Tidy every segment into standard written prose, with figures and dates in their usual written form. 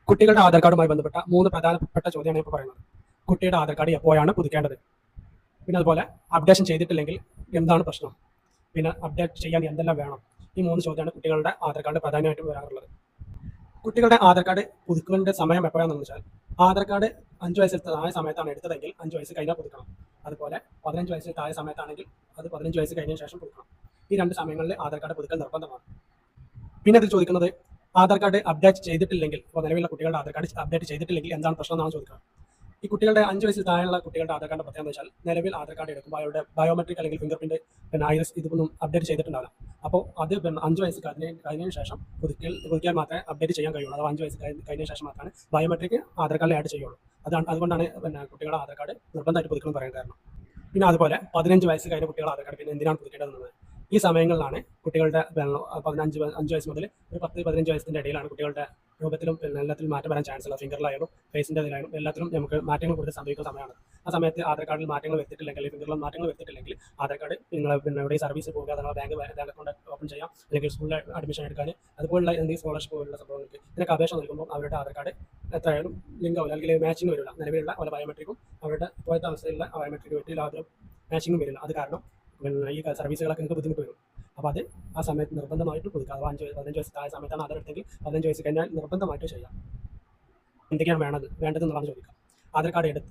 കുട്ടികളുടെ ആധാർ കാർഡുമായി ബന്ധപ്പെട്ട 3 പ്രധാനപ്പെട്ട ചോദ്യമാണ് ഇപ്പോൾ പറയുന്നത്. കുട്ടിയുടെ ആധാർ കാർഡ് എപ്പോഴാണ് പുതുക്കേണ്ടത്? പിന്നെ അതുപോലെ അപ്ഡേഷൻ ചെയ്തിട്ടില്ലെങ്കിൽ എന്താണ് പ്രശ്നം? പിന്നെ അപ്ഡേറ്റ് ചെയ്യാൻ എന്തെല്ലാം വേണം? ഈ 3 ചോദ്യമാണ് കുട്ടികളുടെ ആധാർ കാർഡ് പ്രധാനമായിട്ടും വരാറുള്ളത്. കുട്ടികളുടെ ആധാർ കാർഡ് പുതുക്കേണ്ട സമയം എപ്പോഴാണെന്ന് വെച്ചാൽ, ആധാർ കാർഡ് 5 വയസ്സിൽ താഴെ സമയത്താണ് എടുത്തതെങ്കിൽ 5 വയസ്സ് കഴിഞ്ഞാൽ പുതുക്കണം. അതുപോലെ 15 വയസ്സിൽ താഴെ സമയത്താണെങ്കിൽ അത് 15 വയസ്സ് കഴിഞ്ഞ ശേഷം പുതുക്കണം. ഈ 2 സമയങ്ങളിൽ ആധാർ കാർഡ് പുതുക്കൽ നിർബന്ധമാണ്. പിന്നെ ഇതിൽ ചോദിക്കുന്നത് ആധാർ കാർഡ് അപ്ഡേറ്റ് ചെയ്തിട്ടില്ലെങ്കിൽ, ഇപ്പോൾ നിലവിലുള്ള കുട്ടികളുടെ ആധാർ കാർഡ് അപ്ഡേറ്റ് ചെയ്തിട്ടില്ലെങ്കിൽ എന്താണ് പ്രശ്നം എന്നാണ് ചോദിക്കുന്നത്. ഈ കുട്ടികളുടെ 5 വയസ്സിൽ താഴെയുള്ള കുട്ടികളുടെ ആധാർ കാർഡ് പ്രത്യേകത വെച്ചാൽ, നിലവിൽ ആധാർ കാർഡ് എടുക്കുമ്പോൾ അവരുടെ ബയോമെട്രിക് അല്ലെങ്കിൽ ഫിംഗർ പ്രിന്റ്, പിന്നെ ഐറിസ് ഇതൊന്നും അപ്ഡേറ്റ് ചെയ്തിട്ടുണ്ടാവില്ല. അപ്പോൾ അത് 5 വയസ്സ് കഴിഞ്ഞതിന് ശേഷം പുതുക്കിയാൽ മാത്രമേ അപ്ഡേറ്റ് ചെയ്യാൻ കഴിയുള്ളൂ. അത് 5 വയസ്സ് കഴിഞ്ഞ ശേഷം മാത്രമാണ് ബയോമെട്രിക് ആധാർ കാർഡിൽ ആഡ് ചെയ്യുള്ളൂ. അതുകൊണ്ടാണ് കുട്ടികളുടെ ആധാർ കാർഡ് നിർബന്ധമായിട്ട് പുതുക്കണം പറയാൻ കാരണം. പിന്നെ അതുപോലെ 15 വയസ്സ് കഴിഞ്ഞ കുട്ടികളുടെ ആധാർ കാർഡ് പിന്നെ എന്തിനാണ് പുതുക്കേണ്ടതെന്നത്. ഈ സമയങ്ങളിലാണ് കുട്ടികളുടെ 5 വയസ്സ് മുതൽ ഒരു 10-15 വയസ്സിൻ്റെ ഇടയിലാണ് കുട്ടികളുടെ രൂപത്തിലും പിന്നെ എല്ലാത്തിലും മാറ്റം വരാൻ ചാൻസ് ഉള്ളത്. ഫിംഗറിലായാലും ഫേസിൻ്റെ ഇതിലായാലും എല്ലാത്തിലും നമുക്ക് മാറ്റങ്ങൾ കൂടുതൽ സംഭവിക്കുന്ന സമയമാണ്. ആ സമയത്ത് ആധാർ കാർഡിൽ മാറ്റങ്ങൾ വരുത്തിയിട്ടില്ലെങ്കിൽ, ഫിംഗറിൽ മാറ്റങ്ങൾ വരുത്തിയിട്ടില്ലെങ്കിൽ ആധാർ കാർഡ് നിങ്ങൾ ഇവിടെ സർവീസ് പോകുക, അഥവാ ബാങ്ക് അക്കൗണ്ട് ഓപ്പൺ ചെയ്യാം, അല്ലെങ്കിൽ സ്കൂളിൽ അഡ്മിഷൻ എടുക്കാൻ, അതുപോലുള്ള എന്തെങ്കിലും സ്കോളർഷിപ്പ് പോലുള്ള സംഭവങ്ങൾക്ക് ഇതിനൊക്കെ അപേക്ഷ നൽകുമ്പോൾ അവരുടെ ആധാർ കാർഡ് എത്രയായാലും ലിങ്ക് ആവില്ല, അല്ലെങ്കിൽ മാച്ചിങ് വരില്ല. നിലവിലുള്ള അവരുടെ ബയോമെട്രിക്കും അവരുടെ ഇപ്പോഴത്തെ അവസ്ഥയിലുള്ള ബയോമെട്രിക്കുമായിട്ട് യാതൊരു മാച്ചിങ്ങും വരില്ല. അത് കാരണം ഈ സർവീസുകളൊക്കെ നിങ്ങൾക്ക് ബുദ്ധിമുട്ട് വരും. അപ്പോൾ അത് ആ സമയത്ത് നിർബന്ധമായിട്ട് പുതുക്കുക. അഥവാ 15 വയസ്സ് താഴെ സമയത്താണ് ആധാർ എടുത്തെങ്കിൽ 15 വയസ്സ് കഴിഞ്ഞാൽ നിർബന്ധമായിട്ട് ചെയ്യാം. എന്തൊക്കെയാണ് വേണ്ടതെന്നുള്ളതാണ് ചോദിക്കുക. ആധാർ കാർഡ്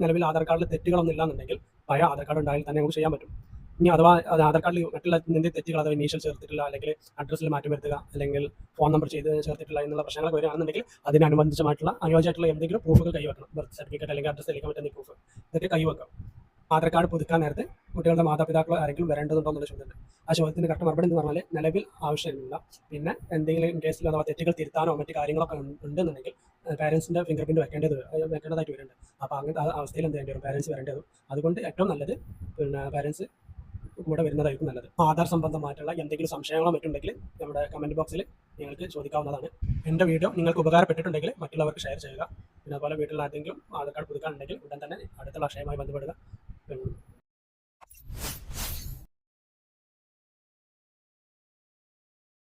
നിലവിൽ ആധാർ കാർഡിൽ തെറ്റുകളൊന്നും ഇല്ലാന്നുണ്ടെങ്കിൽ പഴയ ആധാർ കാർഡ് ഉണ്ടായാൽ തന്നെ നമുക്ക് ചെയ്യാൻ പറ്റും. ഇനി അഥവാ ആധാർ കാർഡിൽ മറ്റുള്ള എന്തെങ്കിലും തെറ്റുകൾ, അഥവാ ഇനീഷ്യൽ ചേർത്തിട്ടില്ല, അല്ലെങ്കിൽ അഡ്രസ്സിൽ മാറ്റം വരുത്തുക, അല്ലെങ്കിൽ ഫോൺ നമ്പർ ചേർത്തിട്ടില്ല എന്നുള്ള പ്രശ്നങ്ങൾ വരികയാണെന്നുണ്ടെങ്കിൽ അതിനനുബന്ധിച്ചമായിട്ടുള്ള അനുയോജ്യമായിട്ടുള്ള എന്തെങ്കിലും പ്രൂഫുകൾ കൈവെക്കണം. ബർത്ത് സർട്ടിഫിക്കറ്റ് അല്ലെങ്കിൽ അഡ്രസ്സ് തെളിയിക്കാൻ പറ്റുന്ന പ്രൂഫ് ഇതൊക്കെ കൈവെക്കാം. ആധാർ കാർഡ് പുതുക്കാൻ നേരത്തെ കുട്ടികളുടെ മാതാപിതാക്കളോ ആരെങ്കിലും വരേണ്ടതുണ്ടോ എന്നുള്ള ചോദ്യമുണ്ട്. ആ ചോദ്യത്തിന് കറക്റ്റ് മറുപടി എന്ന് പറഞ്ഞാൽ നിലവിൽ ആവശ്യമില്ല. പിന്നെ എന്തെങ്കിലും കേസിൽ അഥവാ തെറ്റുകൾ തിരുത്താനോ മറ്റു കാര്യങ്ങളൊക്കെ ഉണ്ടെന്നുണ്ടെങ്കിൽ പാരൻസിൻ്റെ ഫിംഗർ പ്രിന്റ് വെക്കേണ്ടതായിട്ട് വരുന്നുണ്ട്. അപ്പോൾ അങ്ങനത്തെ അവസ്ഥയിൽ എന്ത് ചെയ്യേണ്ടി വരും? പാരൻസ് വരേണ്ടതും. അതുകൊണ്ട് ഏറ്റവും നല്ലത് പിന്നെ പാരൻസ് കൂടെ വരുന്നതായിരിക്കും നല്ലത്. ആധാർ സംബന്ധമായിട്ടുള്ള എന്തെങ്കിലും സംശയങ്ങളോ മറ്റുണ്ടെങ്കിൽ നമ്മുടെ കമൻറ്റ് ബോക്സിൽ നിങ്ങൾക്ക് ചോദിക്കാവുന്നതാണ്. എൻ്റെ വീഡിയോ നിങ്ങൾക്ക് ഉപകാരപ്പെട്ടിട്ടുണ്ടെങ്കിൽ മറ്റുള്ളവർക്ക് ഷെയർ ചെയ്യുക. പിന്നെ അതുപോലെ വീട്ടിൽ ആരെങ്കിലും ആധാർ കാർഡ് പുതുക്കാനുണ്ടെങ്കിൽ ഉടൻ തന്നെ അടുത്തുള്ള അക്ഷയമായി ബന്ധപ്പെടുക.